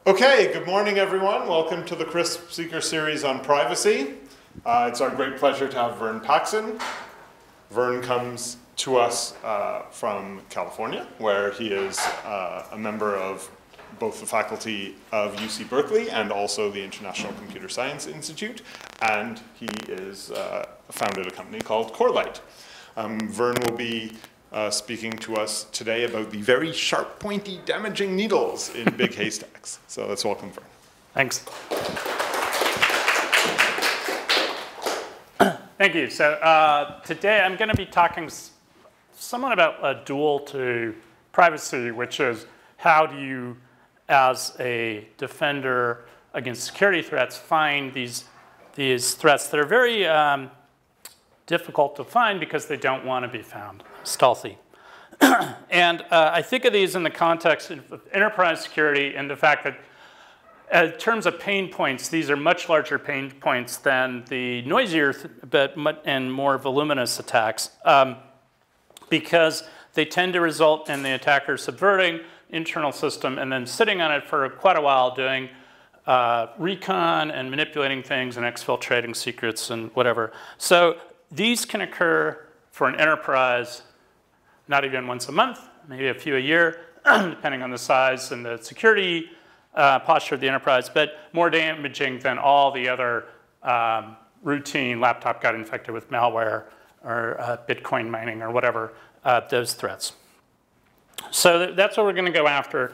Okay, good morning everyone. Welcome to the CrySP Seeker series on privacy. It's our great pleasure to have Vern Paxson. Vern comes to us from California, where he is a member of both the faculty of UC Berkeley and also the International Computer Science Institute, and he is founded a company called Corelight. Vern will be speaking to us today about the very sharp, pointy, damaging needles in big haystacks. So let's welcome Vern. Thanks. Thank you. So today I'm going to be talking somewhat about a dual to privacy, which is how do you, as a defender against security threats, find these threats that are very difficult to find because they don't want to be found, stealthy. And I think of these in the context of enterprise security and the fact that in terms of pain points, these are much larger pain points than the noisier and more voluminous attacks because they tend to result in the attacker subverting internal system and then sitting on it for quite a while doing recon and manipulating things and exfiltrating secrets and whatever. So these can occur for an enterprise not even once a month, maybe a few a year, depending on the size and the security posture of the enterprise, but more damaging than all the other routine laptop got infected with malware or Bitcoin mining or whatever, those threats. So that's what we're going to go after.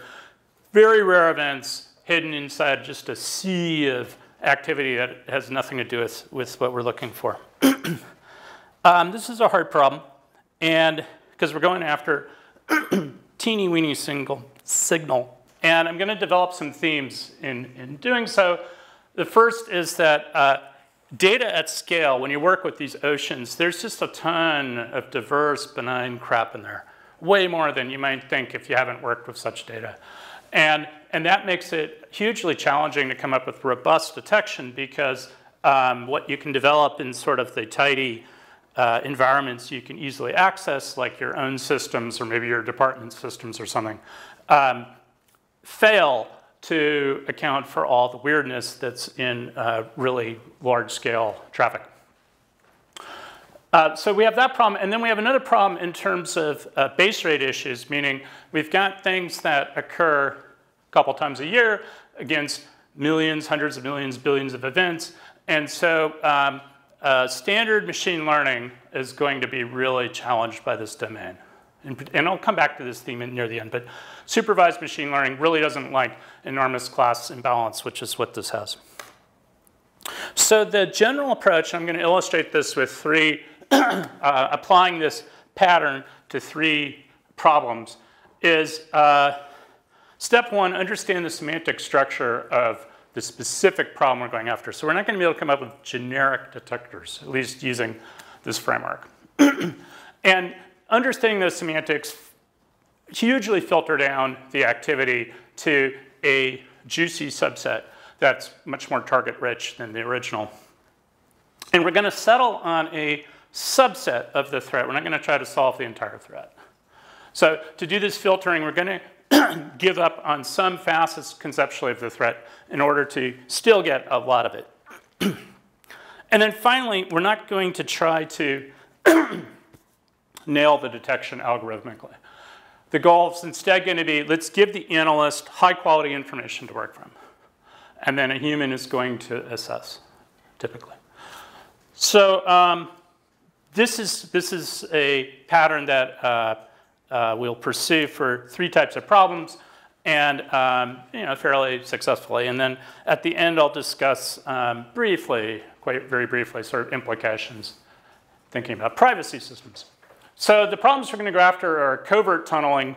Very rare events hidden inside just a sea of activity that has nothing to do with what we're looking for. This is a hard problem, and because we're going after teeny weeny signal. And I'm going to develop some themes in doing so. The first is that data at scale, when you work with these oceans, there's just a ton of diverse, benign crap in there. Way more than you might think if you haven't worked with such data. And that makes it hugely challenging to come up with robust detection because what you can develop in sort of the tidy environments you can easily access, like your own systems or maybe your department systems or something, fail to account for all the weirdness that's in really large-scale traffic. So we have that problem, and then we have another problem in terms of base rate issues, meaning we've got things that occur a couple times a year against millions, hundreds of millions, billions of events, and so standard machine learning is going to be really challenged by this domain. And I'll come back to this theme near the end, but supervised machine learning really doesn't like enormous class imbalance, which is what this has. So the general approach, I'm going to illustrate this with three, applying this pattern to three problems, is step one, understand the semantic structure of the specific problem we're going after. So we're not going to be able to come up with generic detectors, at least using this framework. And understanding those semantics hugely filter down the activity to a juicy subset that's much more target-rich than the original. And we're going to settle on a subset of the threat. We're not going to try to solve the entire threat. So to do this filtering, we're going to give up on some facets conceptually of the threat in order to still get a lot of it. And then finally, we're not going to try to nail the detection algorithmically. The goal is instead going to be, let's give the analyst high-quality information to work from. And then a human is going to assess, typically. So this is a pattern that we'll pursue for three types of problems, and fairly successfully. And then at the end, I'll discuss briefly, very briefly, sort of implications, thinking about privacy systems. So the problems we're going to go after are covert tunneling,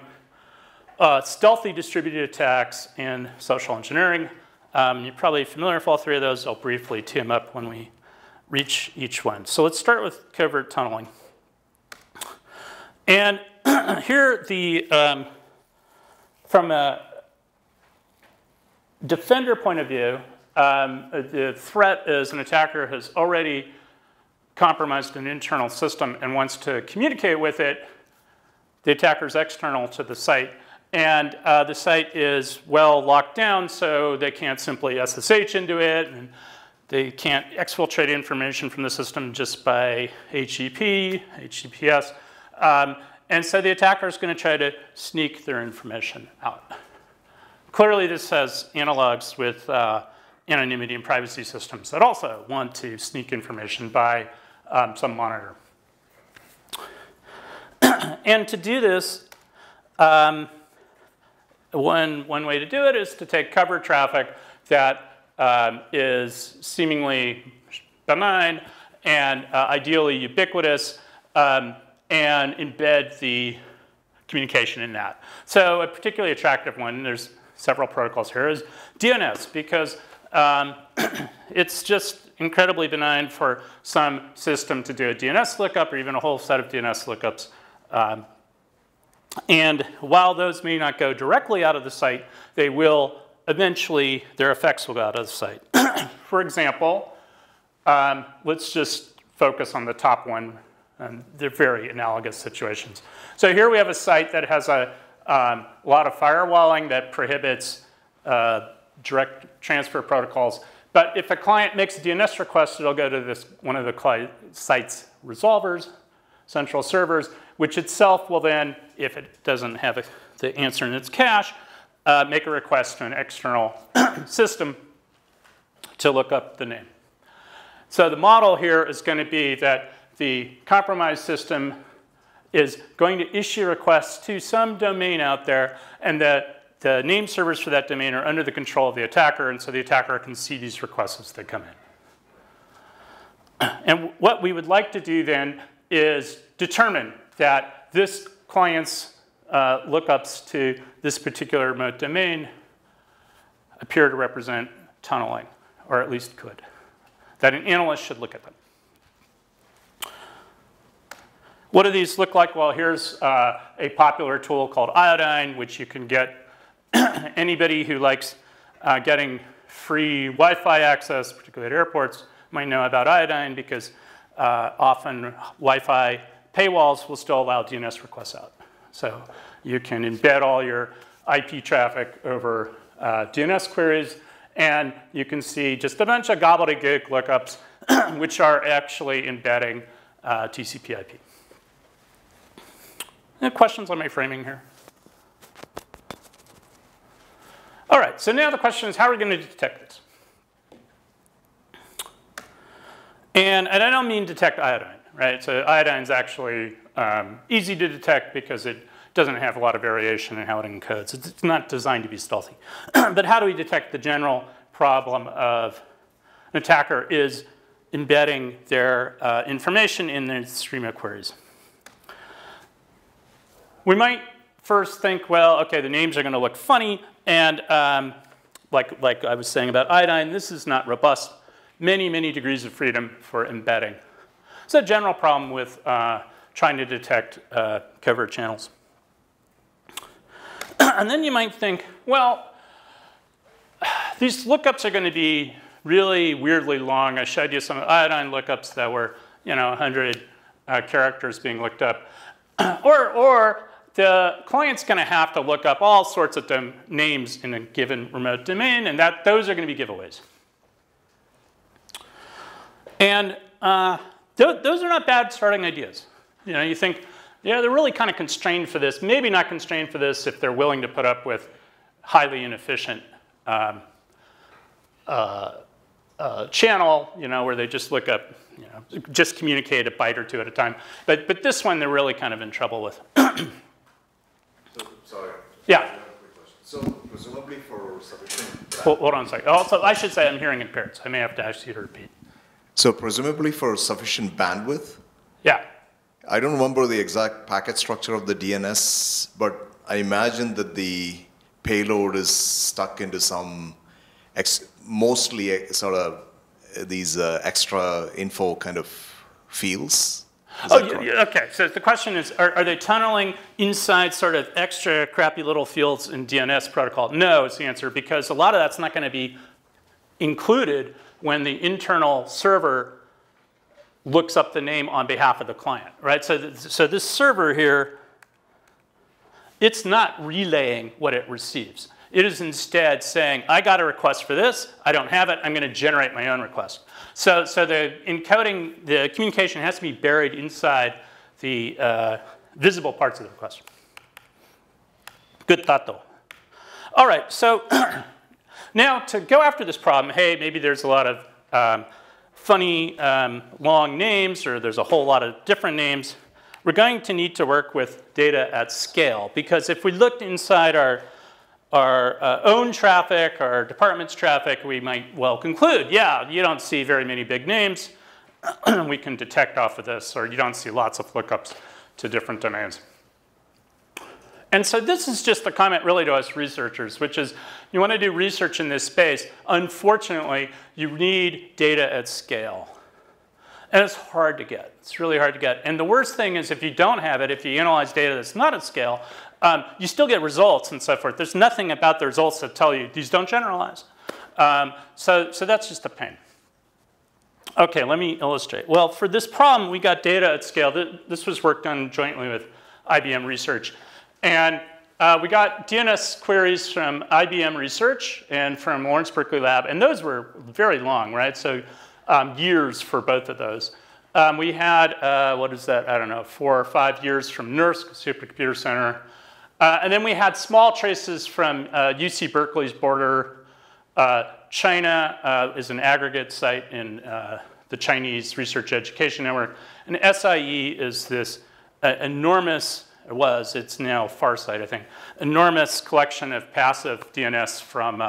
stealthy distributed attacks, and social engineering. You're probably familiar with all three of those. I'll briefly tee them up when we reach each one. So let's start with covert tunneling. And here, from a defender point of view, the threat is an attacker has already compromised an internal system and wants to communicate with it. The attacker is external to the site, and the site is well locked down, so they can't simply SSH into it, and they can't exfiltrate information from the system just by HTTPS. And so the attacker is going to try to sneak their information out. Clearly, this has analogs with anonymity and privacy systems that also want to sneak information by some monitor. And to do this, one way to do it is to take cover traffic that is seemingly benign and ideally ubiquitous and embed the communication in that. So a particularly attractive one, there's several protocols here, is DNS, because it's just incredibly benign for some system to do a DNS lookup or even a whole set of DNS lookups. And while those may not go directly out of the site, they will eventually, their effects will go out of the site. For example, let's just focus on the top one. They're very analogous situations. So here we have a site that has a lot of firewalling that prohibits direct transfer protocols. But if a client makes a DNS request, it'll go to this one of the site's resolvers, central servers, which itself will then, if it doesn't have the answer in its cache, make a request to an external system to look up the name. So the model here is going to be that the compromised system is going to issue requests to some domain out there, and that the name servers for that domain are under the control of the attacker, and so the attacker can see these requests as they come in. And what we would like to do then is determine that this client's lookups to this particular remote domain appear to represent tunneling, or at least could. That an analyst should look at them. What do these look like? Well, here's a popular tool called Iodine, which you can get anybody who likes getting free Wi-Fi access, particularly at airports, might know about Iodine because often Wi-Fi paywalls will still allow DNS requests out. So you can embed all your IP traffic over DNS queries, and you can see just a bunch of gobbledygook lookups, which are actually embedding TCP/IP. Any questions on my framing here? All right, so now the question is, how are we going to detect this? And I don't mean detect iodine, right? So iodine's actually easy to detect because it doesn't have a lot of variation in how it encodes. It's not designed to be stealthy. But how do we detect the general problem of an attacker is embedding their information in their stream of queries? We might first think, well, OK, the names are going to look funny. And like I was saying about iodine, this is not robust. Many, many degrees of freedom for embedding. It's a general problem with trying to detect covert channels. And then you might think, well, these lookups are going to be really weirdly long. I showed you some iodine lookups that were 100 characters being looked up. Or the client's going to have to look up all sorts of names in a given remote domain, and those are going to be giveaways. And those are not bad starting ideas. You think, yeah, they're really kind of constrained for this. Maybe not constrained for this if they're willing to put up with highly inefficient channel, where they just look up, just communicate a byte or two at a time. But this one, they're really kind of in trouble with. Sorry. Yeah. So presumably for sufficient. Hold on a second. Also, I should say I'm hearing impaired, so I may have to ask you to repeat. So presumably for sufficient bandwidth. Yeah. I don't remember the exact packet structure of the DNS, but I imagine that the payload is stuck into some mostly sort of these extra info kind of fields. OK. So the question is, are they tunneling inside sort of extra crappy little fields in DNS protocol? No is the answer, because a lot of that's not going to be included when the internal server looks up the name on behalf of the client, right? So this server here it's not relaying what it receives. It is instead saying, I got a request for this, I don't have it, I'm going to generate my own request. So the encoding, the communication has to be buried inside the visible parts of the request. Good thought, though. All right, so now to go after this problem, hey, maybe there's a lot of funny long names, or there's a whole lot of different names. We're going to need to work with data at scale, because if we looked inside our own traffic, our department's traffic, we might well conclude, yeah, you don't see very many big names. We can detect off of this, or you don't see lots of lookups to different domains. And so this is just a comment really to us researchers, which is you want to do research in this space. Unfortunately, you need data at scale. And it's hard to get. It's really hard to get. And the worst thing is if you don't have it, if you analyze data that's not at scale, you still get results and so forth. There's nothing about the results that tell you these don't generalize. So that's just a pain. OK, let me illustrate. Well, for this problem, we got data at scale. This was work done jointly with IBM Research. And we got DNS queries from IBM Research and from Lawrence Berkeley Lab. And those were very long, right? So years for both of those. We had, what is that? I don't know, 4 or 5 years from NERSC, Supercomputer Center. And then we had small traces from UC Berkeley's border. China is an aggregate site in the Chinese Research Education Network. And SIE is this enormous, it's now Farsight, I think, enormous collection of passive DNS from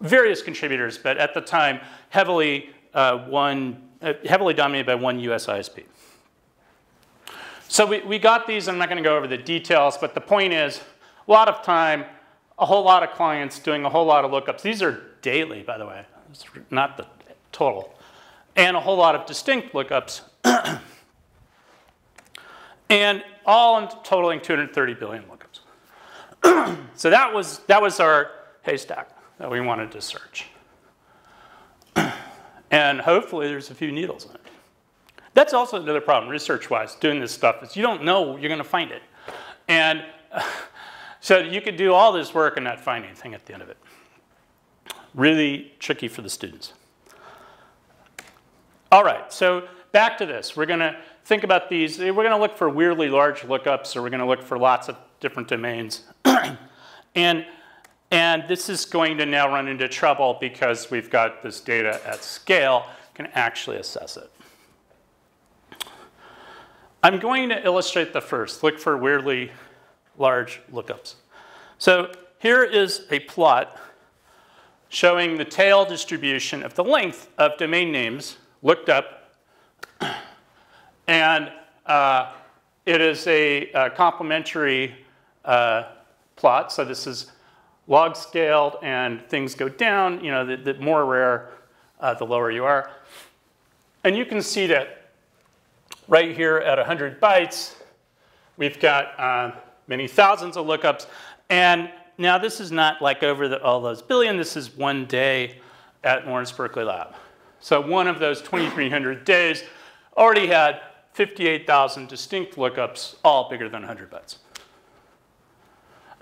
various contributors, but at the time, heavily dominated by one US ISP. So we got these. I'm not going to go over the details, but the point is, a lot of time, a whole lot of clients doing a whole lot of lookups. These are daily, by the way. It's not the total. And a whole lot of distinct lookups. And all in totaling 230 billion lookups. So that was our haystack that we wanted to search. And hopefully there's a few needles in it. That's also another problem, research-wise, doing this stuff, is you don't know you're going to find it. And so you could do all this work and not find anything at the end of it. Really tricky for the students. All right, so back to this. We're going to think about these. We're going to look for weirdly large lookups, or we're going to look for lots of different domains. And this is going to now run into trouble because we've got this data at scale, can actually assess it. I'm going to illustrate the first, look for weirdly large lookups. So here is a plot showing the tail distribution of the length of domain names looked up. And it is a complementary plot. So this is log scaled, and things go down. You know, the more rare, the lower you are. And you can see that right here at 100 bytes, we've got many thousands of lookups. And now this is not like over all those billion. This is 1 day at Lawrence Berkeley Lab. So one of those 2,300 days already had 58,000 distinct lookups, all bigger than 100 bytes.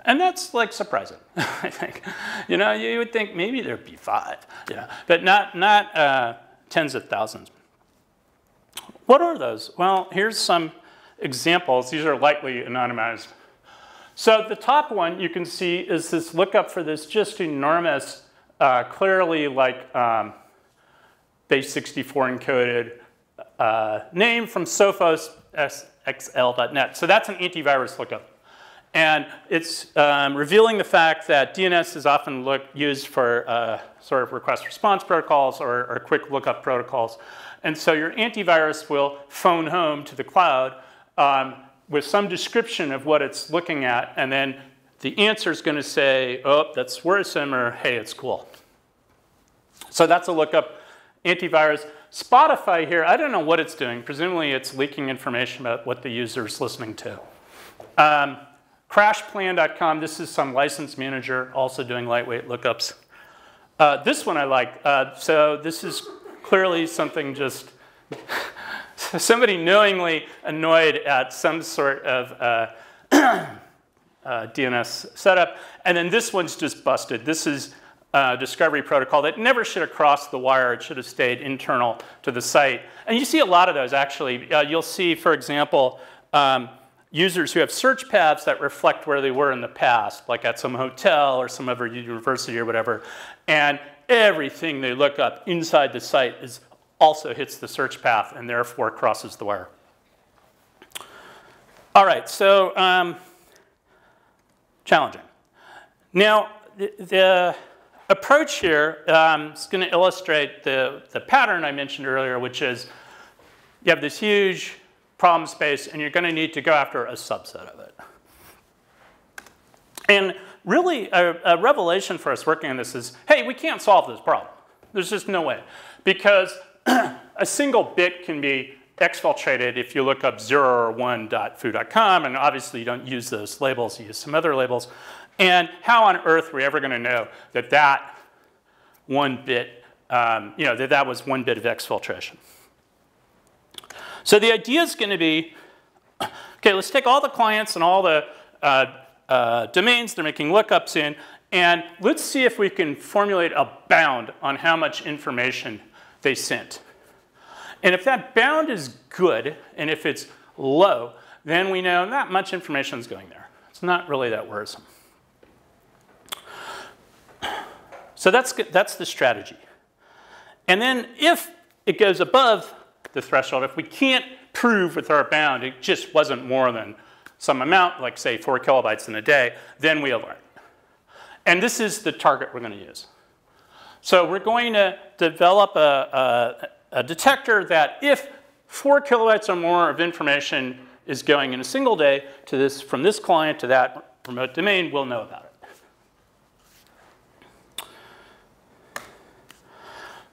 And that's like surprising, I think. You know, you would think maybe there'd be 5, but not tens of thousands. What are those? Well, here's some examples. These are lightly anonymized. So the top one you can see is this lookup for this just enormous, clearly like base 64 encoded name from sophos.xl.net. So that's an antivirus lookup. And it's revealing the fact that DNS is often used for sort of request response protocols or quick lookup protocols. And so your antivirus will phone home to the cloud with some description of what it's looking at. And then the answer is going to say, oh, that's worrisome, or hey, it's cool. So that's a lookup antivirus. Spotify here, I don't know what it's doing. Presumably it's leaking information about what the user is listening to. Crashplan.com, this is some license manager also doing lightweight lookups. This one I like. So this is clearly something just somebody knowingly annoyed at some sort of DNS setup. And then this one's just busted. This is a discovery protocol that never should have crossed the wire. It should have stayed internal to the site. And you see a lot of those, actually. You'll see, for example, users who have search paths that reflect where they were in the past, like at some hotel or some other university or whatever. And everything they look up inside the site also hits the search path and therefore crosses the wire. All right, so challenging. Now, the approach here is going to illustrate the pattern I mentioned earlier, which is you have this huge problem space, and you're going to need to go after a subset of it. And really, a revelation for us working on this is, hey, we can't solve this problem. There's just no way. Because a single bit can be exfiltrated if you look up 0 or 1.foo.com, and obviously you don't use those labels, you use some other labels. And how on earth are we ever going to know that that one bit, that was one bit of exfiltration? So the idea is going to be, okay, let's take all the clients and all the domains they're making lookups in, and let's see if we can formulate a bound on how much information they sent. And if that bound is good, and if it's low, then we know not much information is going there. It's not really that worrisome. So that's the strategy. And then if it goes above the threshold, if we can't prove with our bound it just wasn't more than some amount, like say 4 kilobytes in a day, then we alert. And this is the target we're going to use. So we're going to develop a detector that if 4 kilobytes or more of information is going in a single day to this, from this client to that remote domain, we'll know about it.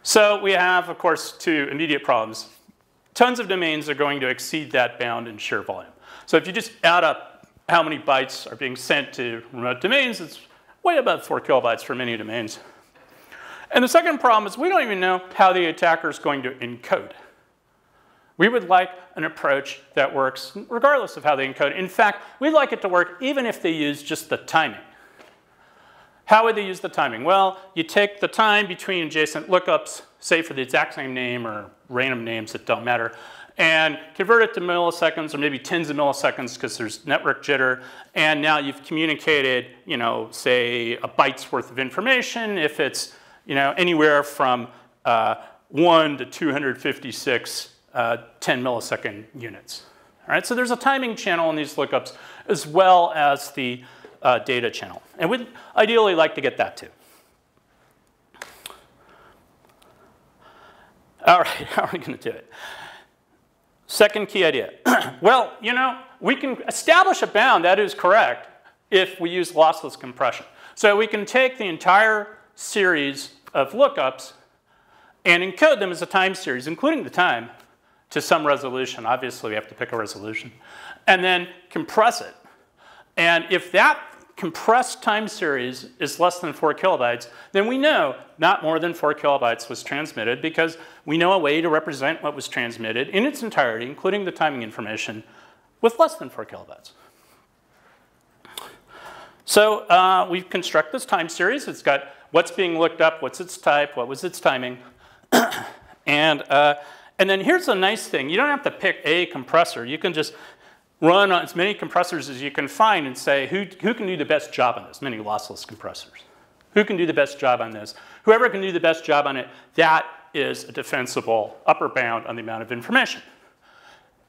So we have, of course, 2 immediate problems. Tons of domains are going to exceed that bound in sheer volume. So if you just add up how many bytes are being sent to remote domains, it's way above 4 kilobytes for many domains. And the second problem is we don't even know how the attacker is going to encode. We would like an approach that works regardless of how they encode. In fact, we'd like it to work even if they use just the timing. How would they use the timing? Well, you take the time between adjacent lookups, say for the exact same name or random names that don't matter, and convert it to milliseconds or maybe tens of milliseconds because there's network jitter. And now you've communicated, say a byte's worth of information if it's anywhere from 1 to 256 10 millisecond units. All right, so there's a timing channel in these lookups as well as the data channel. And we'd ideally like to get that too. All right, how are we going to do it? Second key idea. Well, we can establish a bound, that is correct, if we use lossless compression. So we can take the entire series of lookups and encode them as a time series, including the time, to some resolution. Obviously, we have to pick a resolution. And then compress it. And if that compressed time series is less than 4 kilobytes, then we know not more than 4 kilobytes was transmitted because we know a way to represent what was transmitted in its entirety, including the timing information, with less than 4 kilobytes. So we construct this time series. It's got what's being looked up, what's its type, what was its timing. And then here's the nice thing. You don't have to pick a compressor. You can just run on as many compressors as you can find and say, who can do the best job on this? Many lossless compressors. Who can do the best job on this? Whoever can do the best job on it, that is a defensible upper bound on the amount of information.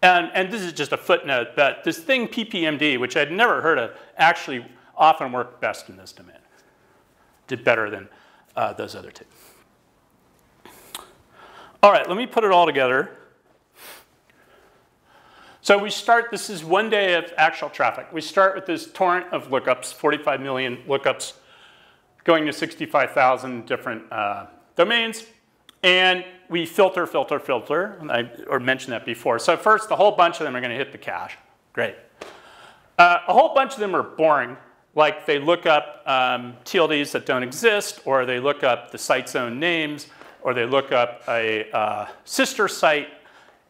And this is just a footnote, but this thing PPMD, which I'd never heard of, actually often worked best in this domain. Did better than those other 2. All right, let me put it all together. So we start, this is 1 day of actual traffic. We start with this torrent of lookups, 45 million lookups, going to 65,000 different domains. And we filter, filter, filter. And I mentioned that before. So first, a whole bunch of them are going to hit the cache. Great. A whole bunch of them are boring. Like they look up TLDs that don't exist, or they look up the site's own names, or they look up a sister site.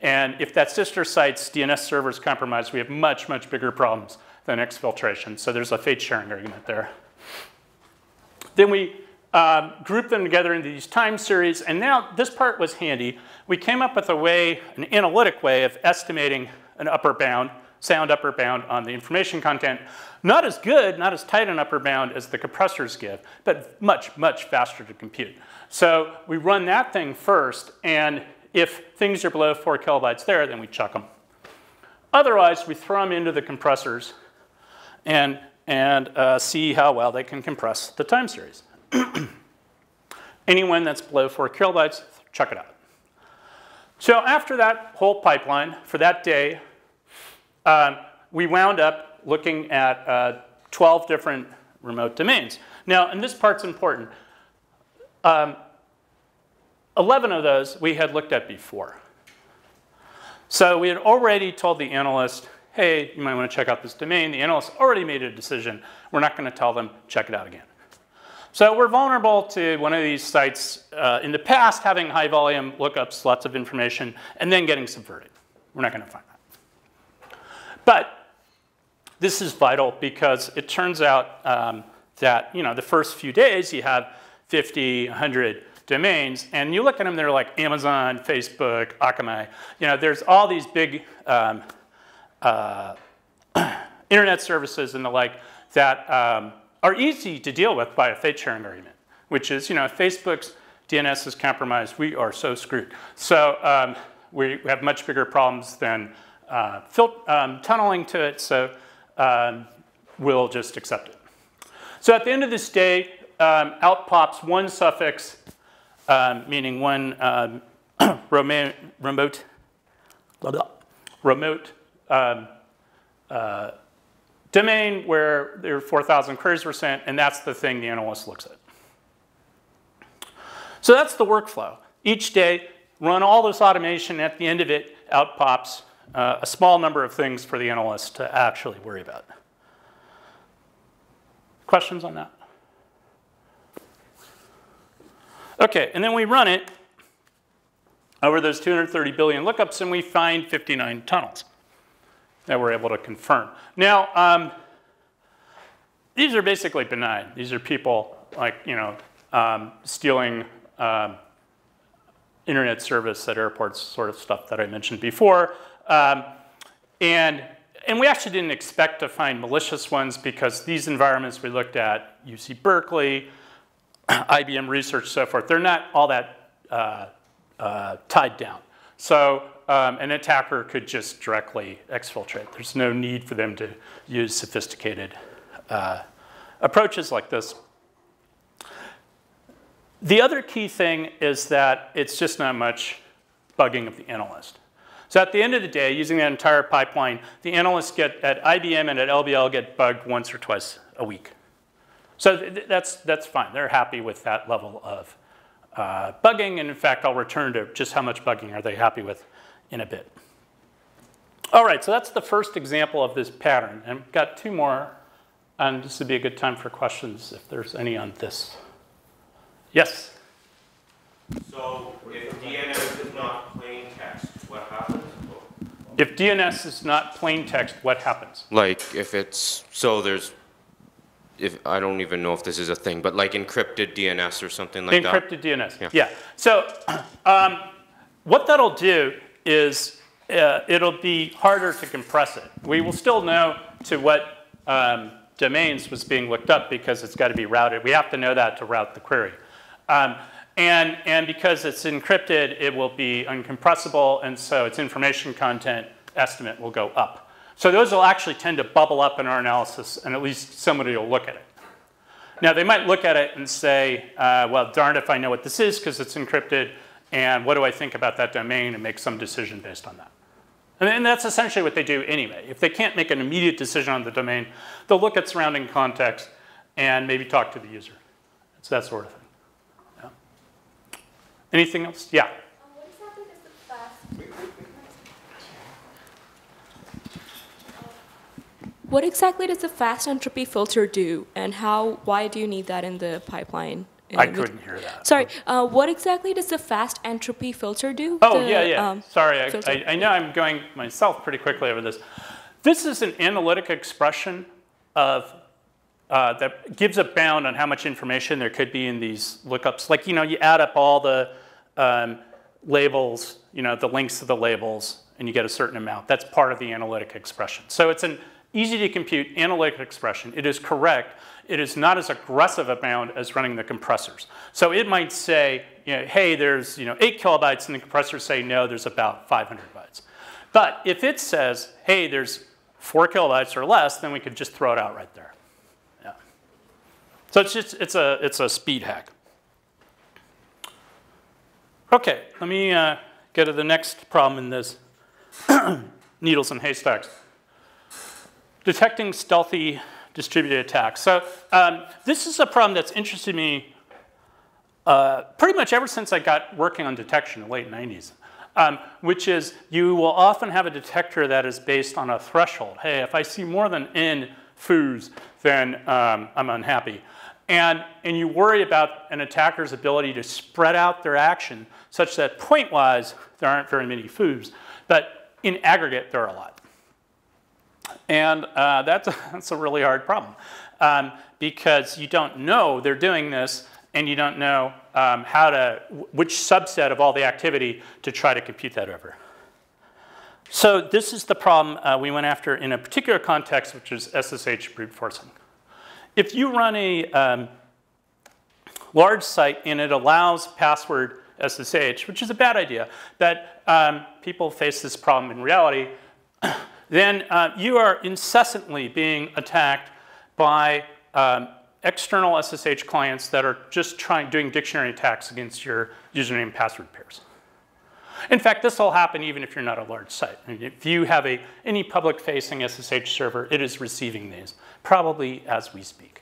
And if that sister site's DNS server is compromised, we have much, much bigger problems than exfiltration. So there's a fate sharing argument there. Then we group them together into these time series. And now this part was handy. We came up with a way, an analytic way of estimating an upper bound, sound upper bound on the information content. Not as good, not as tight an upper bound as the compressors give, but much, much faster to compute. So we run that thing first, and if things are below 4 kilobytes there, then we chuck them. Otherwise, we throw them into the compressors and see how well they can compress the time series. Anyone that's below 4 kilobytes, chuck it out. So after that whole pipeline, for that day, we wound up looking at 12 different remote domains. Now, and this part's important. 11 of those we had looked at before. So we had already told the analyst, hey, you might want to check out this domain. The analyst already made a decision. We're not going to tell them, check it out again. So we're vulnerable to one of these sites in the past having high volume lookups, lots of information, and then getting subverted. We're not going to find that. But this is vital because it turns out that the first few days you have 50, 100 domains, and you look at them, they're like Amazon, Facebook, Akamai. There's all these big internet services and the like that are easy to deal with by a fate sharing argument, which is, if Facebook's DNS is compromised, we are so screwed. So we have much bigger problems than tunneling to it, so we'll just accept it. So at the end of this day, out pops one suffix, meaning one remote domain where there are 4,000 queries were sent, and that's the thing the analyst looks at. So that's the workflow. Each day, run all this automation. At the end of it, out pops a small number of things for the analyst to actually worry about. Questions on that? OK, and then we run it over those 230 billion lookups, and we find 59 tunnels that we're able to confirm. Now, these are basically benign. These are people like, stealing internet service at airports, sort of stuff that I mentioned before. And we actually didn't expect to find malicious ones because these environments we looked at, UC Berkeley, IBM Research, so forth, they're not all that tied down. So an attacker could just directly exfiltrate. There's no need for them to use sophisticated approaches like this. The other key thing is that it's just not much bugging of the analyst. So at the end of the day, using that entire pipeline, the analysts at IBM and at LBL get bugged once or twice a week. So that's fine. They're happy with that level of bugging. And in fact, I'll return to just how much bugging are they happy with in a bit. All right, so that's the first example of this pattern. And we've got two more. And this would be a good time for questions if there's any on this. Yes? So if DNS is not plain text, what happens? If DNS is not plain text, what happens? Like if it's, so there's, I don't even know if this is a thing, but like encrypted DNS or something like that? Encrypted DNS, yeah. So what that'll do is it'll be harder to compress it. We will still know to what domains was being looked up because it's got to be routed. We have to know that to route the query. And because it's encrypted, it will be uncompressible, and so its information content estimate will go up. So those will actually tend to bubble up in our analysis, and at least somebody will look at it. Now, they might look at it and say, well, darned if I know what this is because it's encrypted, and what do I think about that domain, and make some decision based on that. And that's essentially what they do anyway. If they can't make an immediate decision on the domain, they'll look at surrounding context and maybe talk to the user. It's that sort of thing. Yeah. Anything else? Yeah? What exactly does the fast... What exactly does the fast entropy filter do, and why do you need that in the pipeline? I couldn't hear that. Sorry, what exactly does the fast entropy filter do? Oh, yeah. Sorry, I know I'm going myself pretty quickly over this. This is an analytic expression of that gives a bound on how much information there could be in these lookups. Like, you add up all the labels, the links to the labels, and you get a certain amount. That's part of the analytic expression. So it's an easy to compute analytic expression. It is correct. It is not as aggressive a bound as running the compressors. So it might say, hey, there's 8 kilobytes, and the compressors say, no, there's about 500 bytes. But if it says, hey, there's 4 kilobytes or less, then we could just throw it out right there. Yeah. So it's a speed hack. Okay, let me get to the next problem in this needles and haystacks. Detecting stealthy distributed attacks. So this is a problem that's interested me pretty much ever since I got working on detection in the late 90s, which is you will often have a detector that is based on a threshold. Hey, if I see more than n foos, then I'm unhappy. And you worry about an attacker's ability to spread out their action such that point-wise, there aren't very many foos. But in aggregate, there are a lot. And that's a really hard problem because you don't know they're doing this, and you don't know which subset of all the activity to try to compute that over. So this is the problem we went after in a particular context, which is SSH Bruteforcing. If you run a large site and it allows password SSH, which is a bad idea, but people face this problem in reality, then you are incessantly being attacked by external SSH clients that are just doing dictionary attacks against your username and password pairs. In fact, this will happen even if you're not a large site. If you have any public-facing SSH server, it is receiving these, probably as we speak.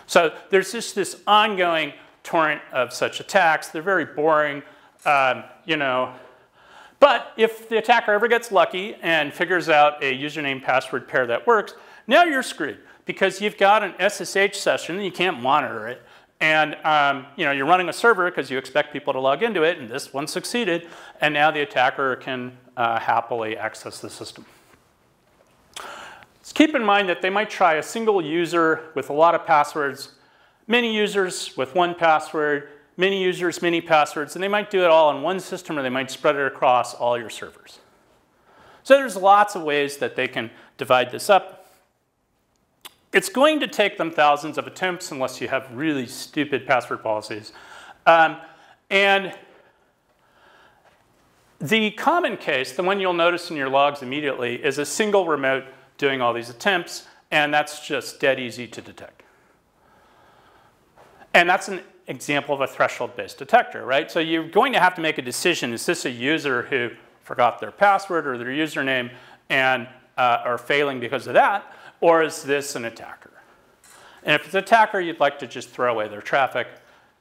So there's just this ongoing torrent of such attacks. They're very boring, But if the attacker ever gets lucky and figures out a username password pair that works, now you're screwed because you've got an SSH session and you can't monitor it. And you're running a server because you expect people to log into it, and this one succeeded, and now the attacker can happily access the system. Just keep in mind that they might try a single user with a lot of passwords, many users with one password, many users, many passwords, and they might do it all on one system, or they might spread it across all your servers. So there's lots of ways that they can divide this up. It's going to take them thousands of attempts unless you have really stupid password policies. And the common case, the one you'll notice in your logs immediately, is a single remote doing all these attempts, and that's just dead easy to detect. And that's an example of a threshold-based detector, right? So you're going to have to make a decision. Is this a user who forgot their password or their username and are failing because of that? Or is this an attacker? And if it's an attacker, you'd like to just throw away their traffic.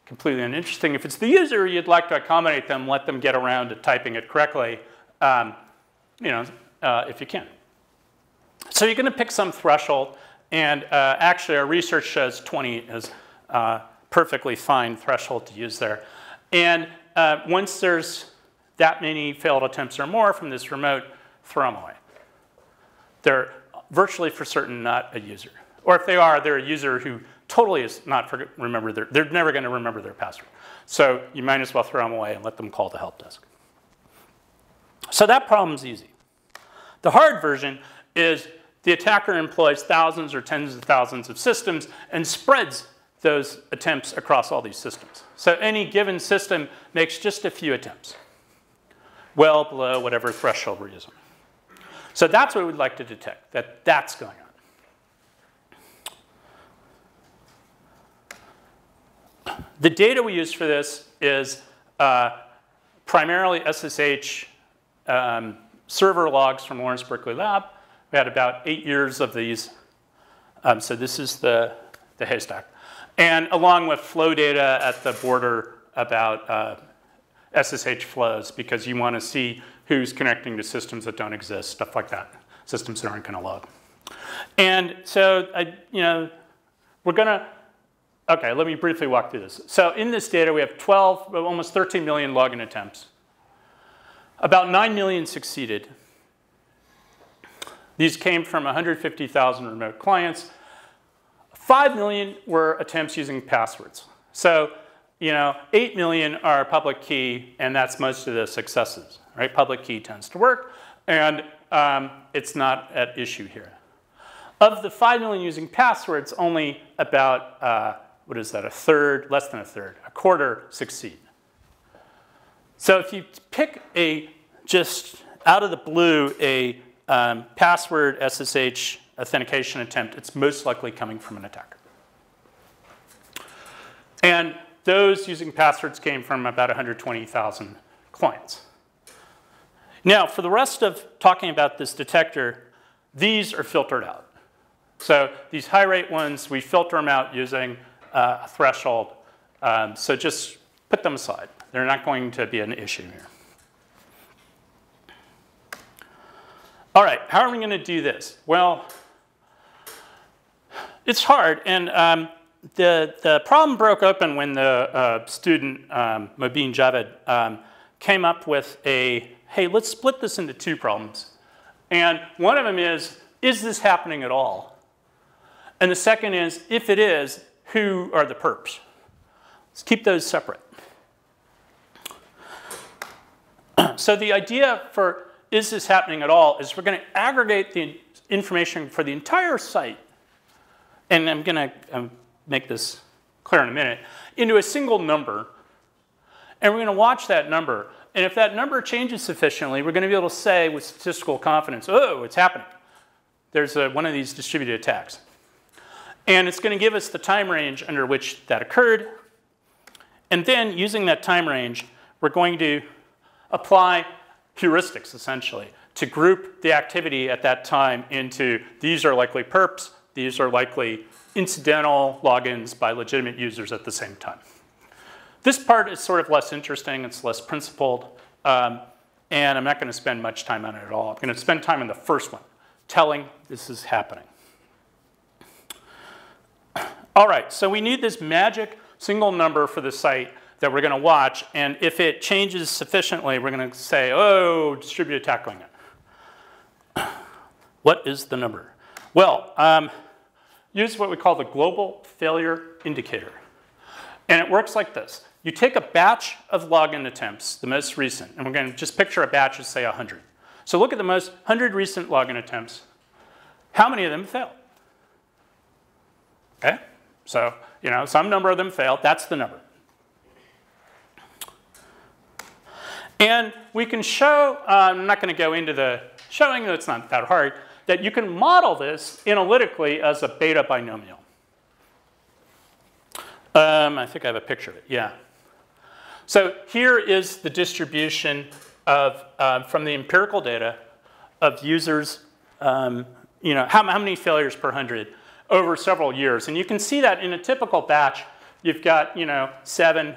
Completely uninteresting. If it's the user, you'd like to accommodate them, let them get around to typing it correctly, if you can. So you're going to pick some threshold. And actually, our research shows 20 is perfectly fine threshold to use there. And once there's that many failed attempts or more from this remote, throw them away. They're virtually for certain not a user. Or if they are, they're a user who totally is not they're never going to remember their password. So you might as well throw them away and let them call the help desk. So that problem's easy. The hard version is the attacker employs thousands or tens of thousands of systems and spreads those attempts across all these systems. So any given system makes just a few attempts, well below whatever threshold we're using. So that's what we'd like to detect, that's going on. The data we use for this is primarily SSH server logs from Lawrence Berkeley Lab. We had about 8 years of these. So this is the Haystack. And along with flow data at the border about SSH flows, because you want to see who's connecting to systems that don't exist, stuff like that, systems that aren't going to log. And so, we're going to, okay, let me briefly walk through this. So in this data, we have almost 13 million login attempts. About 9 million succeeded. These came from 150,000 remote clients. 5 million were attempts using passwords. So, 8 million are public key, and that's most of the successes, right? Public key tends to work, and it's not at issue here. Of the 5 million using passwords, only about, what is that, a third, less than a third, a quarter succeed. So if you pick just out of the blue, a password SSH authentication attempt, it's most likely coming from an attacker. And those using passwords came from about 120,000 clients. Now, for the rest of talking about this detector, these are filtered out. So these high rate ones, we filter them out using a threshold. So just put them aside. They're not going to be an issue here. All right, how are we going to do this? Well, it's hard. And the problem broke open when the student, Mobeen Javed, came up with hey, let's split this into two problems. And one of them is this happening at all? And the second is, if it is, who are the perps? Let's keep those separate. So the idea for is this happening at all is we're going to aggregate the information for the entire site, and I'm going to make this clear in a minute, into a single number, and we're going to watch that number. And if that number changes sufficiently, we're going to be able to say with statistical confidence, oh, it's happening. There's one of these distributed attacks. And it's going to give us the time range under which that occurred. And then, using that time range, we're going to apply heuristics, essentially, to group the activity at that time into these are likely perps, these are likely incidental logins by legitimate users at the same time. This part is sort of less interesting, it's less principled, and I'm not going to spend much time on it at all. I'm going to spend time on the first one, telling this is happening. All right, so we need this magic single number for the site that we're going to watch, and if it changes sufficiently, we're going to say, oh, distributed attack going on. What is the number? Well, use what we call the global failure indicator. And it works like this. You take a batch of login attempts, the most recent, and we're going to just picture a batch as, say, 100. So look at the most 100 recent login attempts. How many of them failed? Okay? So, some number of them failed. That's the number. And we can show, I'm not going to go into the showing, it's not that hard, that you can model this analytically as a beta binomial. I think I have a picture of it, yeah. So here is the distribution of, from the empirical data of users, how many failures per 100 over several years. And you can see that in a typical batch, you've got 7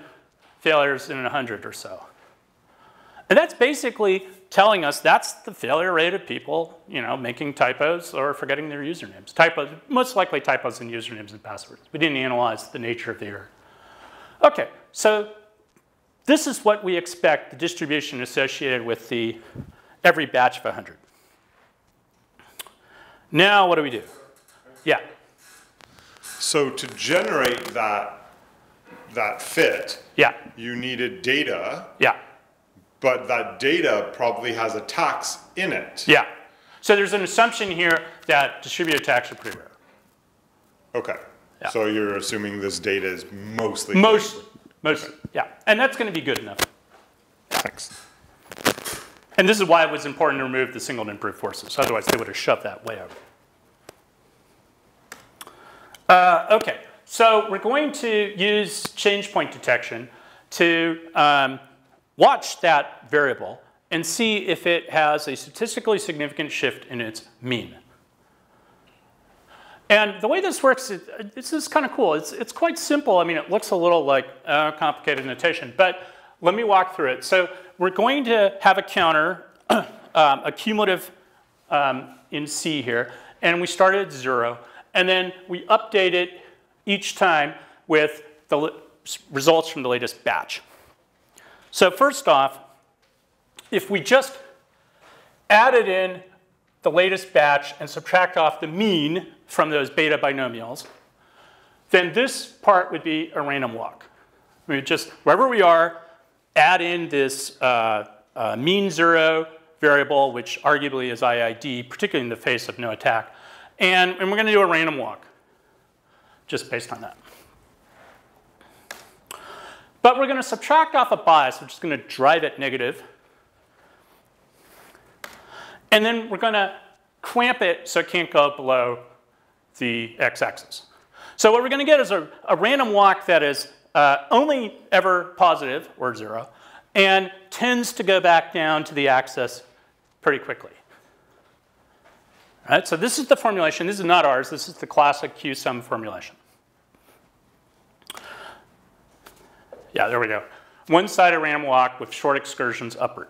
failures in 100 or so. And that's basically telling us that's the failure rate of people, making typos or forgetting their usernames. Typos, most likely typos in usernames and passwords. We didn't analyze the nature of the error. Okay, so this is what we expect the distribution associated with every batch of 100. Now, what do we do? Yeah. So to generate that fit, yeah, you needed data. Yeah. But that data probably has attacks in it. Yeah. So there's an assumption here that distributed attacks are pretty rare. Okay. Yeah. So you're assuming this data is mostly. Mostly, yeah. And that's going to be good enough. Thanks. And this is why it was important to remove the single and brute forces. Otherwise, they would have shoved that way over. Okay. So we're going to use change point detection to watch that variable and see if it has a statistically significant shift in its mean. And the way this works, this is kind of cool. It's quite simple. I mean, it looks a little like complicated notation, but let me walk through it. So we're going to have a counter, a cumulative in C here, and we start at 0, and then we update it each time with the results from the latest batch. So first off, if we just added in the latest batch and subtract off the mean from those beta binomials, then this part would be a random walk. We would just, wherever we are, add in this mean 0 variable, which arguably is IID, particularly in the face of no attack. And we're going to do a random walk, just based on that. But we're going to subtract off a bias, which is going to drive it negative. And then we're going to clamp it so it can't go below the x-axis. So what we're going to get is a random walk that is only ever positive, or 0, and tends to go back down to the axis pretty quickly. All right, so this is the formulation. This is not ours. This is the classic Q-sum formulation. Yeah, there we go. One-sided random walk with short excursions upward.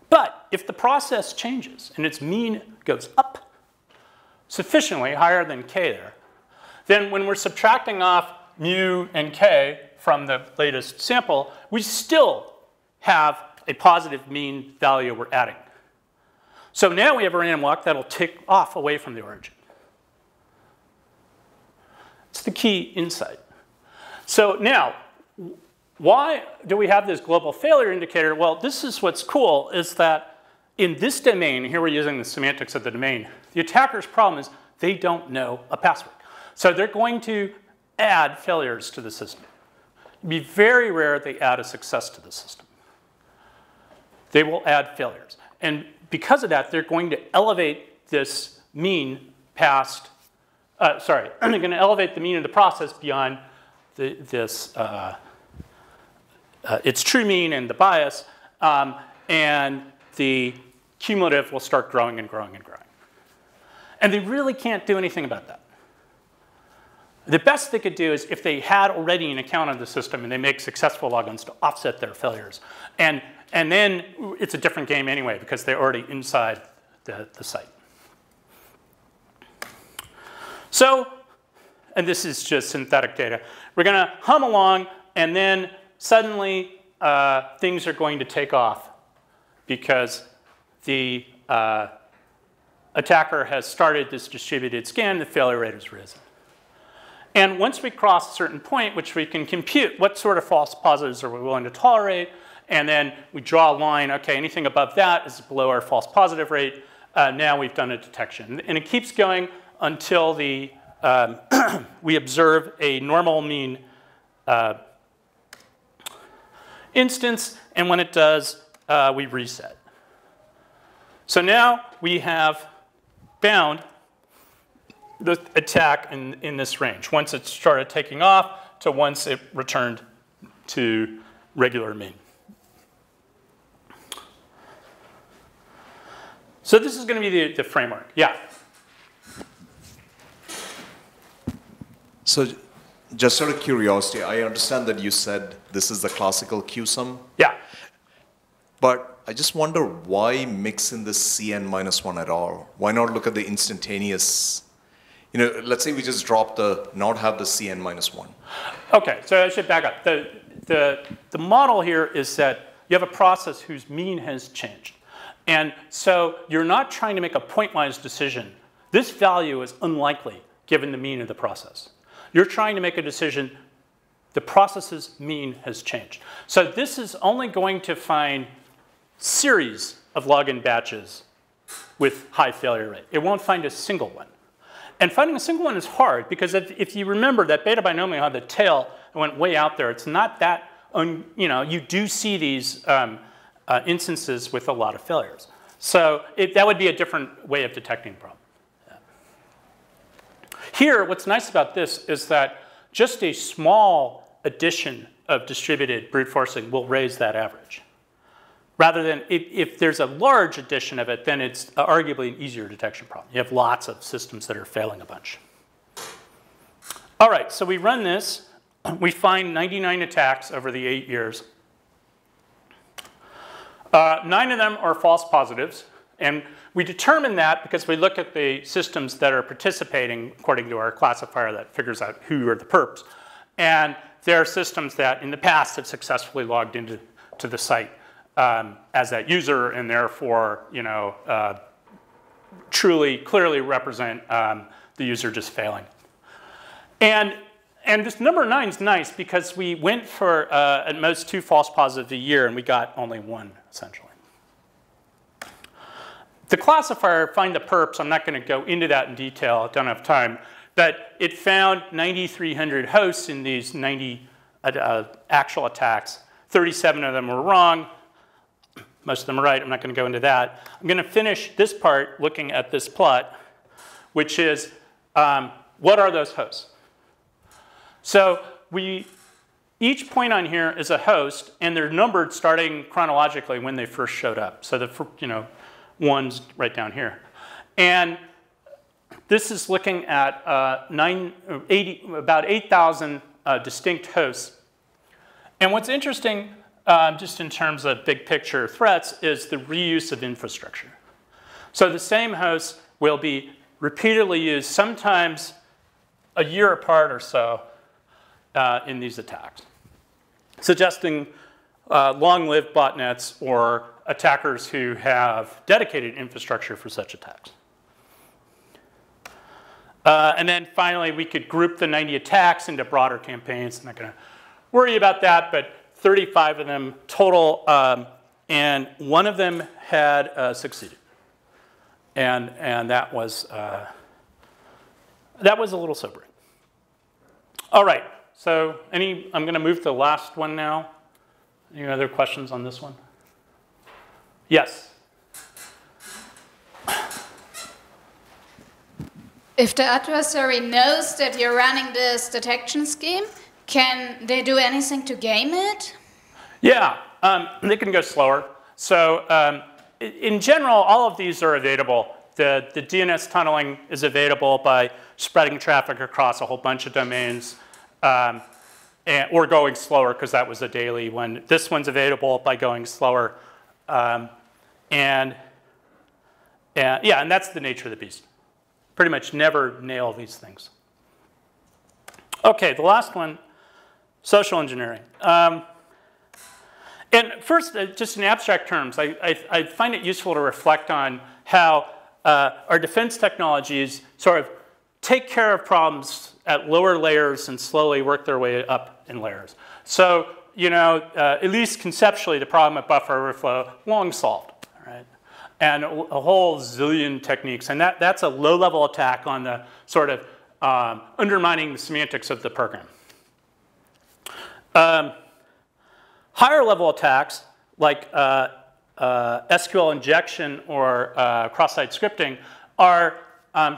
But if the process changes and its mean goes up sufficiently, higher than k there, then when we're subtracting off mu and k from the latest sample, we still have a positive mean value we're adding. So now we have a random walk that'll tick off away from the origin. It's the key insight. So now, why do we have this global failure indicator? Well, this is what's cool, is that in this domain, here we're using the semantics of the domain, the attacker's problem is they don't know a password. So they're going to add failures to the system. It'd be very rare they add a success to the system. They will add failures. And because of that, they're going to elevate this mean past, they're going to elevate the mean of the process beyond its true mean and the bias, and the cumulative will start growing and growing and growing. And they really can't do anything about that. The best they could do is if they had already an account on the system and they make successful logins to offset their failures. And then it's a different game anyway because they're already inside the site. So, and this is just synthetic data. We're going to hum along, and then suddenly things are going to take off because the attacker has started this distributed scan, the failure rate has risen. And once we cross a certain point, which we can compute what sort of false positives are we willing to tolerate, and then we draw a line, okay, anything above that is below our false positive rate. Now we've done a detection. And it keeps going until the we observe a normal mean instance, and when it does, we reset. So now we have bound the attack in this range, once it started taking off to once it returned to regular mean. So this is going to be the framework. Yeah? So just out of curiosity, I understand that you said this is the classical Q-sum. Yeah. But I just wonder why mix in the Cn-1 at all? Why not look at the instantaneous? You know, let's say we just drop not have the Cn-1. Okay, so I should back up. The model here is that you have a process whose mean has changed. And so you're not trying to make a pointwise decision. This value is unlikely given the mean of the process. You're trying to make a decision, the process's mean has changed. So this is only going to find series of login batches with high failure rate. It won't find a single one. And finding a single one is hard because if you remember that beta binomial had the tail that went way out there, it's not that, you do see these instances with a lot of failures. So that would be a different way of detecting the problem. Here, what's nice about this is that just a small addition of distributed brute forcing will raise that average. Rather than if there's a large addition of it, then it's arguably an easier detection problem. You have lots of systems that are failing a bunch. All right, so we run this. We find 99 attacks over the 8 years. 9 of them are false positives. And we determine that because we look at the systems that are participating according to our classifier that figures out who are the perps. And there are systems that in the past have successfully logged into the site. as that user, and therefore, clearly represent the user just failing. And this number 9 is nice because we went for at most 2 false positives a year, and we got only 1 essentially. The classifier, find the perps, I'm not going to go into that in detail, I don't have time, but it found 9,300 hosts in these 90 actual attacks. 37 of them were wrong. Most of them are right. I'm not going to go into that. I'm going to finish this part looking at this plot, which is what are those hosts? So each point on here is a host, and they're numbered starting chronologically when they first showed up. So the one's right down here. And this is looking at about 8,000 distinct hosts. And what's interesting, just in terms of big picture threats, is the reuse of infrastructure. So the same hosts will be repeatedly used, sometimes a year apart or so, in these attacks, suggesting long-lived botnets or attackers who have dedicated infrastructure for such attacks. And then finally, we could group the 90 attacks into broader campaigns. I'm not going to worry about that, but 35 of them total, and 1 of them had succeeded. And that was a little sobering. All right, so I'm going to move to the last one now. Any other questions on this one? Yes. If the adversary knows that you're running this detection scheme, can they do anything to game it? Yeah, they can go slower. So in general, all of these are evadable. The DNS tunneling is evadable by spreading traffic across a whole bunch of domains, or going slower, because that was a daily one. This one's evadable by going slower. And that's the nature of the beast. Pretty much never nail these things. Okay, the last one, social engineering. And first, just in abstract terms, I find it useful to reflect on how our defense technologies sort of take care of problems at lower layers and slowly work their way up in layers. So, at least conceptually, the problem at buffer overflow, long solved, right? And a whole zillion techniques. And that's a low-level attack on the sort of undermining the semantics of the program. Higher-level attacks, like SQL injection or cross-site scripting, are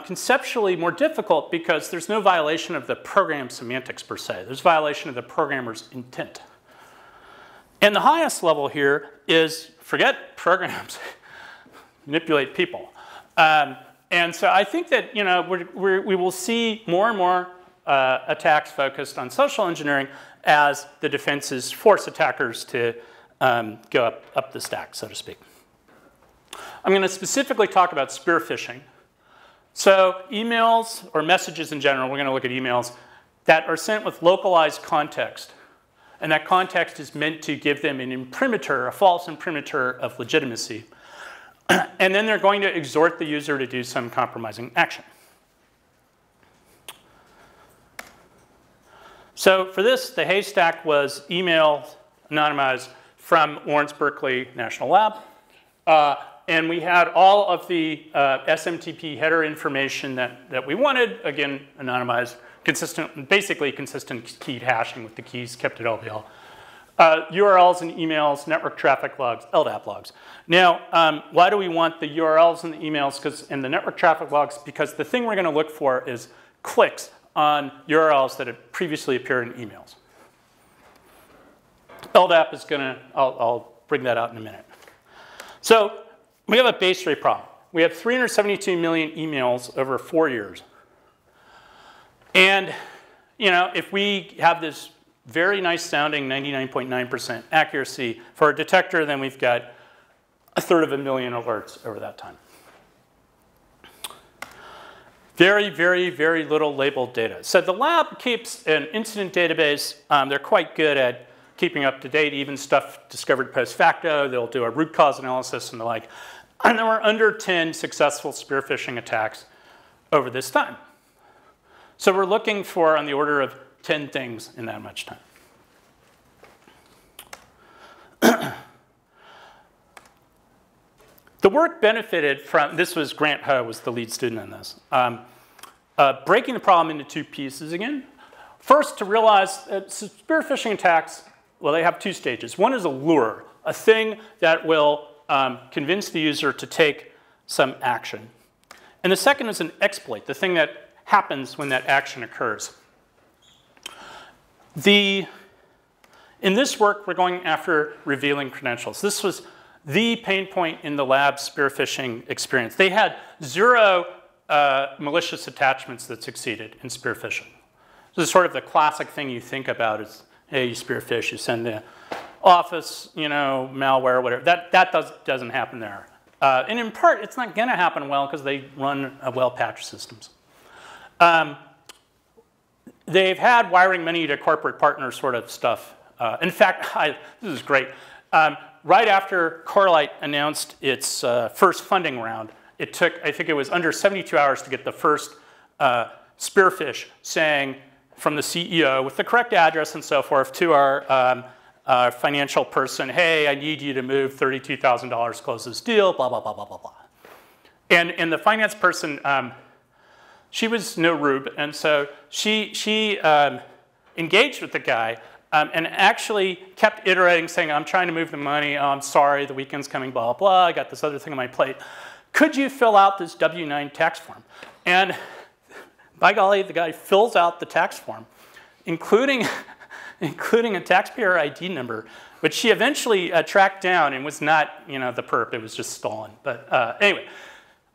conceptually more difficult because there's no violation of the program semantics per se. There's violation of the programmer's intent. And the highest level here is forget programs, manipulate people. And so I think that we will see more and more attacks focused on social engineering as the defenses force attackers to go up the stack, so to speak. I'm going to specifically talk about spearphishing. So emails or messages in general, we're going to look at emails, that are sent with localized context. And that context is meant to give them an imprimatur, a false imprimatur of legitimacy. And then they're going to exhort the user to do some compromising action. So for this, the Haystack was emailed, anonymized, from Lawrence Berkeley National Lab. And we had all of the SMTP header information that we wanted, again, anonymized, basically consistent keyed hashing with the keys kept at LVL. URLs and emails, network traffic logs, LDAP logs. Now, why do we want the URLs and the emails and the network traffic logs? Because the thing we're going to look for is clicks on URLs that had previously appeared in emails. LDAP is going to, I'll bring that out in a minute. So we have a base rate problem. We have 372 million emails over 4 years. And if we have this very nice sounding 99.9% accuracy for a detector, then we've got 1/3 alerts over that time. Very, very, very little labeled data. So the lab keeps an incident database. They're quite good at keeping up to date, even stuff discovered post facto. They'll do a root cause analysis and the like. And there were under 10 successful spearphishing attacks over this time. So we're looking for on the order of 10 things in that much time. The work benefited from, this was Grant Ho was the lead student in this, breaking the problem into two pieces again. First, to realize that spearphishing attacks, well, they have two stages. One is a lure, a thing that will convince the user to take some action. And the second is an exploit, the thing that happens when that action occurs. In this work, we're going after revealing credentials. This was the pain point in the lab spearphishing experience. They had 0 malicious attachments that succeeded in spearphishing. This is sort of the classic thing you think about is, hey, you spearphish, you send the office, malware, whatever. That doesn't happen there. And in part, it's not going to happen well because they run well-patched systems. They've had wiring money to corporate partner sort of stuff. In fact, this is great. Right after Corelight announced its first funding round, it took, I think it was under 72 hours to get the first spearphish saying from the CEO with the correct address and so forth to our financial person, hey, I need you to move $32,000, close this deal, blah, blah, blah, blah, blah, blah. And the finance person, she was no rube, and so she engaged with the guy and actually kept iterating, saying, I'm trying to move the money, oh, I'm sorry, the weekend's coming, blah, blah, blah, I got this other thing on my plate. Could you fill out this W-9 tax form? And by golly, the guy fills out the tax form, including a taxpayer ID number, which she eventually tracked down and was not, the perp, it was just stolen. But anyway,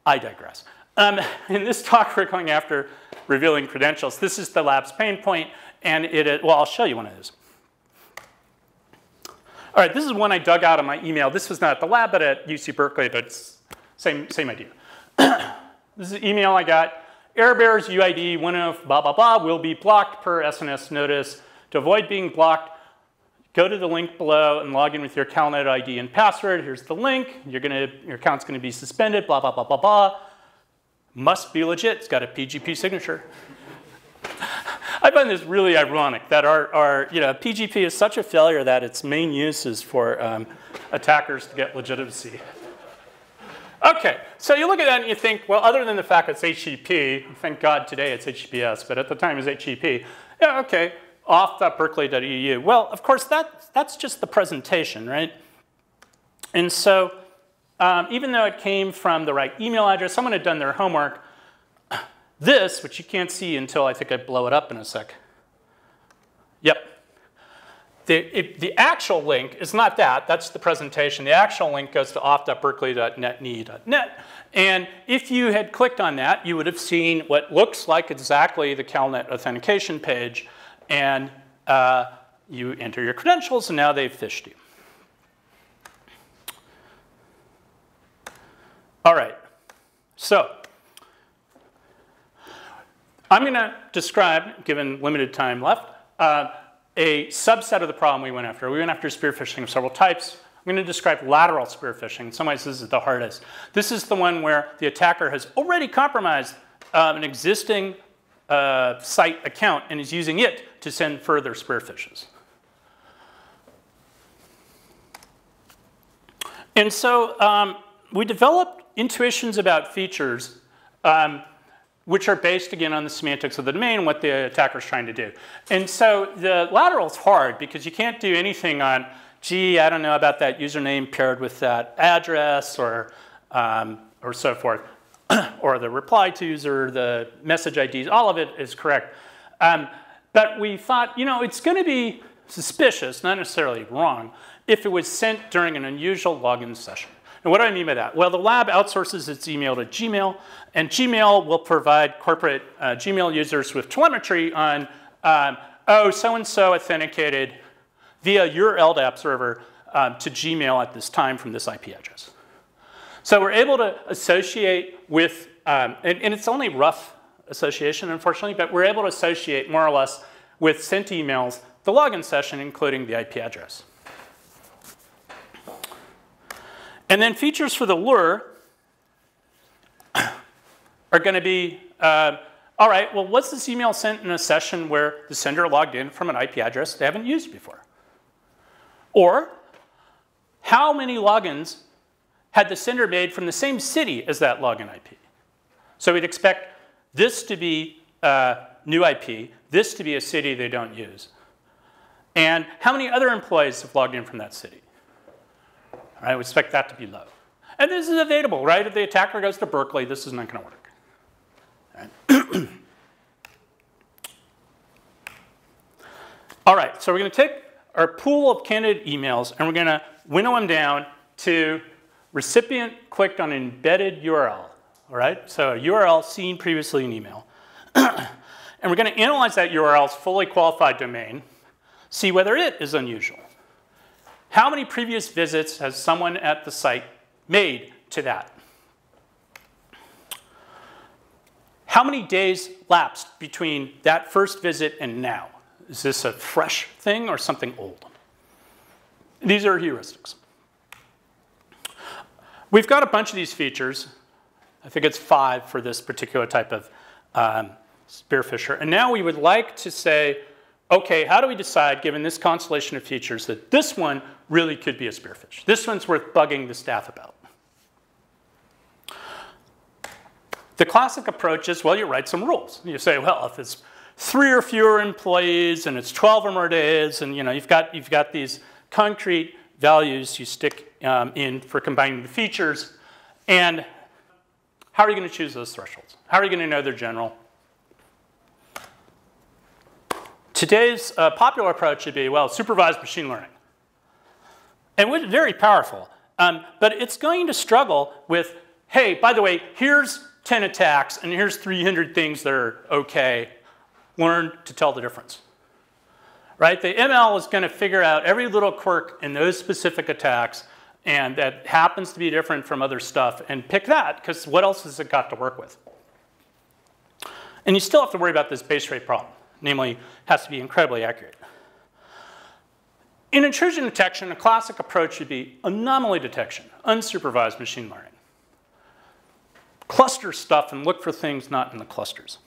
I digress. In this talk, we're going after revealing credentials. This is the lab's pain point, and well, I'll show you one of those. All right, this is one I dug out of my email. This was not at the lab, but at UC Berkeley, but it's same idea. This is an email I got. Error bearers UID 10 blah, blah, blah will be blocked per SNS notice. To avoid being blocked, go to the link below and log in with your CalNet ID and password. Here's the link. Your account's going to be suspended, blah, blah, blah, blah, blah. Must be legit. It's got a PGP signature. I find this really ironic that our PGP is such a failure that its main use is for attackers to get legitimacy. Okay, so you look at that and you think, well, other than the fact it's HTTP, thank God today it's HTTPS, but at the time it was HTTP. Yeah, okay, auth.berkeley.edu. Well, of course, that's just the presentation, right? And so even though it came from the right email address, someone had done their homework. This, which you can't see until I think I blow it up in a sec. Yep. The actual link is not that. That's the presentation. The actual link goes to auth.berkeley.netne.net. And if you had clicked on that, you would have seen what looks like exactly the CalNet authentication page. And you enter your credentials, and now they've phished you. All right. So I'm going to describe, given limited time left, a subset of the problem we went after. We went after spearphishing of several types. I'm going to describe lateral spearphishing. In some ways, this is the hardest. This is the one where the attacker has already compromised an existing site account and is using it to send further spearphishes. And so we developed intuitions about features which are based, again, on the semantics of the domain, what the attacker is trying to do. And so the lateral is hard because you can't do anything on, gee, I don't know about that username paired with that address or so forth, or the reply to user, the message IDs, all of it is correct. But we thought, it's going to be suspicious, not necessarily wrong, if it was sent during an unusual login session. And what do I mean by that? Well, the lab outsources its email to Gmail, and Gmail will provide corporate Gmail users with telemetry on, oh, so-and-so authenticated via your LDAP server to Gmail at this time from this IP address. So we're able to associate with, and it's only rough association, unfortunately, but we're able to associate more or less with sent emails, the login session, including the IP address. And then features for the lure are going to be, all right, well, was this email sent in a session where the sender logged in from an IP address they haven't used before? Or how many logins had the sender made from the same city as that login IP? So we'd expect this to be new IP, this to be a city they don't use. And how many other employees have logged in from that city? All right, we expect that to be low. And this is available, right? If the attacker goes to Berkeley, this is not going to work. All right. All right, so we're going to take our pool of candidate emails and we're going to winnow them down to recipient clicked on embedded URL. All right, so a URL seen previously in email. And we're going to analyze that URL's fully qualified domain, see whether it is unusual. How many previous visits has someone at the site made to that? How many days lapsed between that first visit and now? Is this a fresh thing or something old? These are heuristics. We've got a bunch of these features. I think it's 5 for this particular type of spearphisher. And now we would like to say, OK, how do we decide, given this constellation of features, that this one really could be a spearfish? This one's worth bugging the staff about. The classic approach is, well, you write some rules. You say, well, if it's 3 or fewer employees and it's 12 or more days, and you've got these concrete values you stick in for combining the features, and how are you going to choose those thresholds? How are you going to know they're general? Today's popular approach would be, well, supervised machine learning. And it's very powerful. But it's going to struggle with, hey, by the way, here's 10 attacks, and here's 300 things that are OK. Learn to tell the difference. Right? The ML is going to figure out every little quirk in those specific attacks, and that happens to be different from other stuff, and pick that, because what else has it got to work with? And you still have to worry about this base rate problem. Namely, it has to be incredibly accurate. In intrusion detection, a classic approach would be anomaly detection, unsupervised machine learning. Cluster stuff and look for things not in the clusters.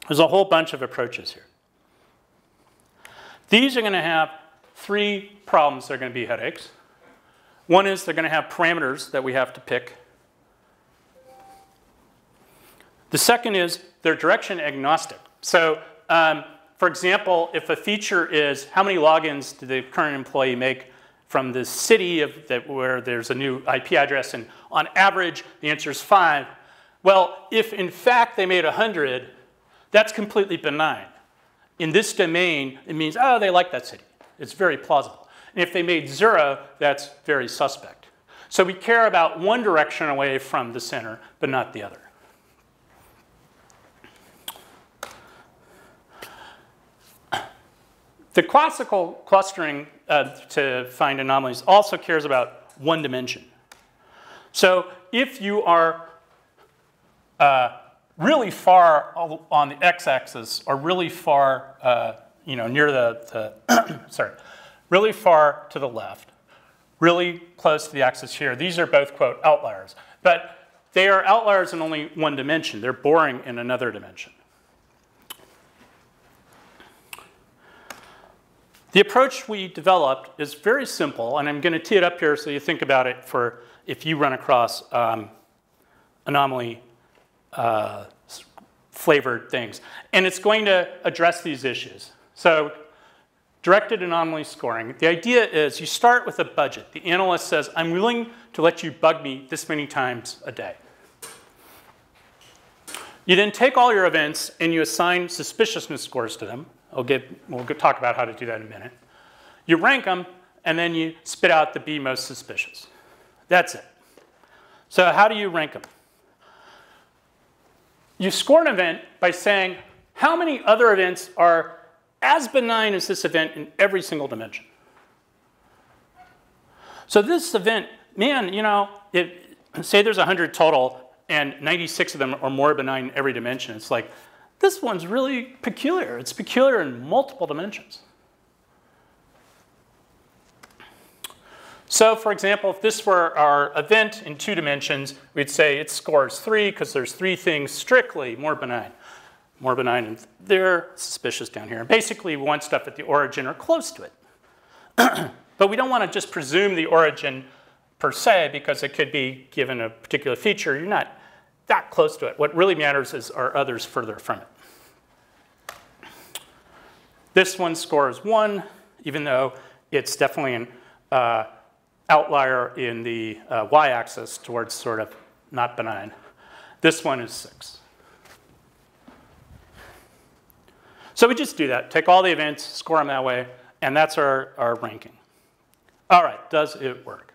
There's a whole bunch of approaches here. These are going to have 3 problems that are going to be headaches. One is they're going to have parameters that we have to pick. The second is they're direction agnostic. So, for example, if a feature is how many logins did the current employee make from the city where there's a new IP address, and on average the answer is 5. Well, if in fact they made 100, that's completely benign. In this domain, it means, oh, they like that city. It's very plausible. And if they made 0, that's very suspect. So we care about one direction away from the center, but not the other. The classical clustering to find anomalies also cares about one dimension. So if you are really far on the x-axis, or really far, near really far to the left, really close to the axis here, these are both, quote, outliers. But they are outliers in only one dimension. They're boring in another dimension. The approach we developed is very simple, and I'm going to tee it up here so you think about it for if you run across anomaly flavored things. And it's going to address these issues. So directed anomaly scoring. The idea is you start with a budget. The analyst says, I'm willing to let you bug me this many times a day. You then take all your events and you assign suspiciousness scores to them. We'll talk about how to do that in a minute. You rank them, and then you spit out the B most suspicious. That's it. So how do you rank them? You score an event by saying, how many other events are as benign as this event in every single dimension? So this event, man, say there's 100 total, and 96 of them are more benign in every dimension. It's like, this one's really peculiar. It's peculiar in multiple dimensions. So for example, if this were our event in 2 dimensions, we'd say it scores 3 because there's 3 things strictly more benign. More benign, and they're suspicious down here. Basically, we want stuff at the origin or close to it. But we don't want to just presume the origin per se, because it could be given a particular feature. You're not that close to it. What really matters is are others further from it. This one scores 1, even though it's definitely an outlier in the y-axis towards sort of not benign. This one is 6. So we just do that. Take all the events, score them that way, and that's our ranking. All right, does it work?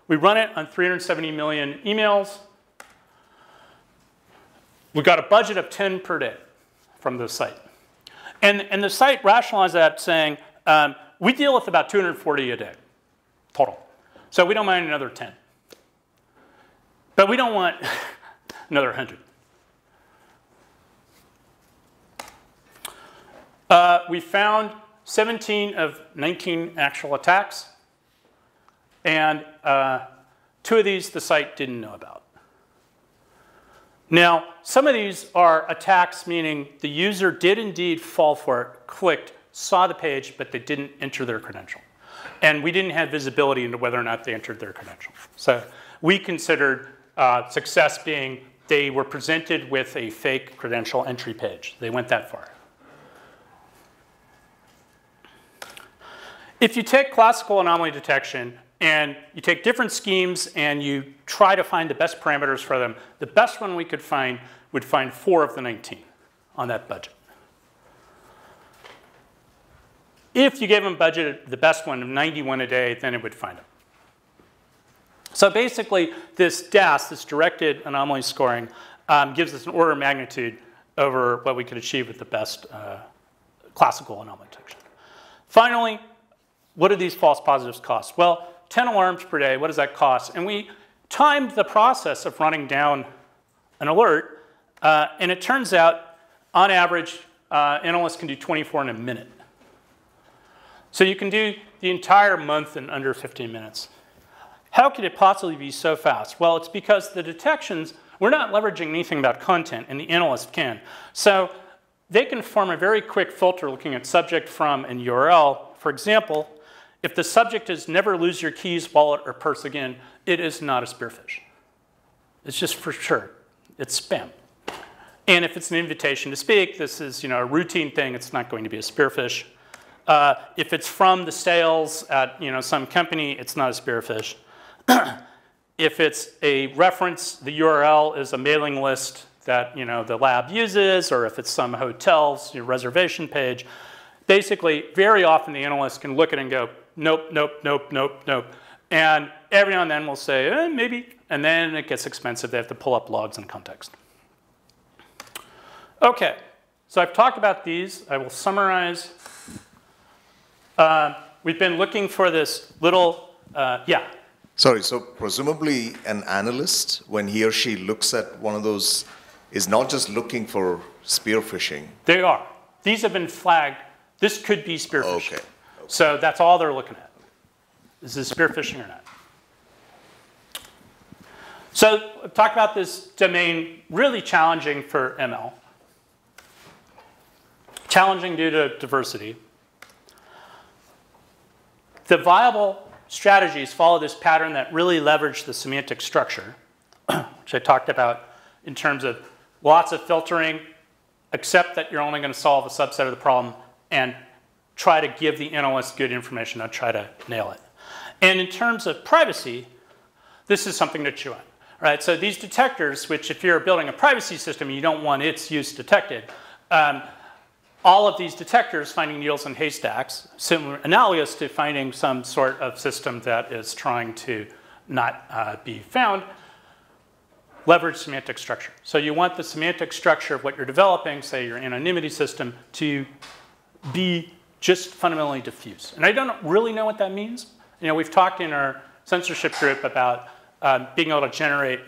We run it on 370 million emails. We've got a budget of 10 per day from the site. And the site rationalized that saying, we deal with about 240 a day total. So we don't mind another 10. But we don't want another 100. We found 17 of 19 actual attacks. And 2 of these the site didn't know about. Now, some of these are attacks, meaning the user did indeed fall for it, clicked, saw the page, but they didn't enter their credential. And we didn't have visibility into whether or not they entered their credential. So we considered success being they were presented with a fake credential entry page. They went that far. If you take classical anomaly detection and you take different schemes and you try to find the best parameters for them, the best one we could find would find 4 of the 19 on that budget. If you gave them budget, the best one of 91 a day, then it would find them. So basically, this DAS, this directed anomaly scoring, gives us an order of magnitude over what we could achieve with the best classical anomaly detection. Finally, what do these false positives cost? Well, 10 alarms per day, what does that cost? And we timed the process of running down an alert, and it turns out, on average, analysts can do 24 in a minute. So you can do the entire month in under 15 minutes. How could it possibly be so fast? Well, it's because the detections, we're not leveraging anything about content, and the analyst can. So they can form a very quick filter looking at subject, from, and URL. For example, if the subject is never lose your keys, wallet, or purse again, it is not a spearfish. It's just for sure. It's spam. And if it's an invitation to speak, this is a routine thing. It's not going to be a spearfish. If it's from the sales at some company, it's not a spearfish. If it's a reference, the URL is a mailing list that the lab uses, or if it's some hotel's reservation page. Basically, very often the analyst can look at it and go, nope, nope, nope, nope, nope. And every now and then we'll say, maybe. And then it gets expensive. They have to pull up logs and context. OK, so I've talked about these. I will summarize. We've been looking for this little, yeah. Sorry, so presumably an analyst, when he or she looks at one of those, is not just looking for spearphishing. They are. These have been flagged. This could be spearphishing. Okay. So that's all they're looking at. Is this spearphishing or not? So I've talked about this domain, really challenging for ML. Challenging due to diversity. The viable strategies follow this pattern that really leverage the semantic structure, which I talked about in terms of lots of filtering, accept that you're only going to solve a subset of the problem, and try to give the analyst good information, not try to nail it. And in terms of privacy, this is something to chew on. Right? So these detectors, which if you're building a privacy system, you don't want its use detected. All of these detectors finding needles in haystacks, similar, analogous to finding some sort of system that is trying to not be found, leverage semantic structure. So you want the semantic structure of what you're developing, say your anonymity system, to be just fundamentally diffuse. And I don't really know what that means. We've talked in our censorship group about being able to generate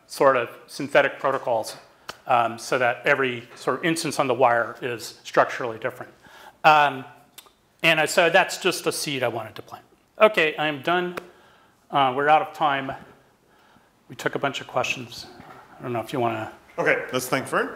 sort of synthetic protocols so that every sort of instance on the wire is structurally different. So that's just a seed I wanted to plant. Okay, I'm done. We're out of time. We took a bunch of questions. I don't know if you want to. Okay, let's thank Vern.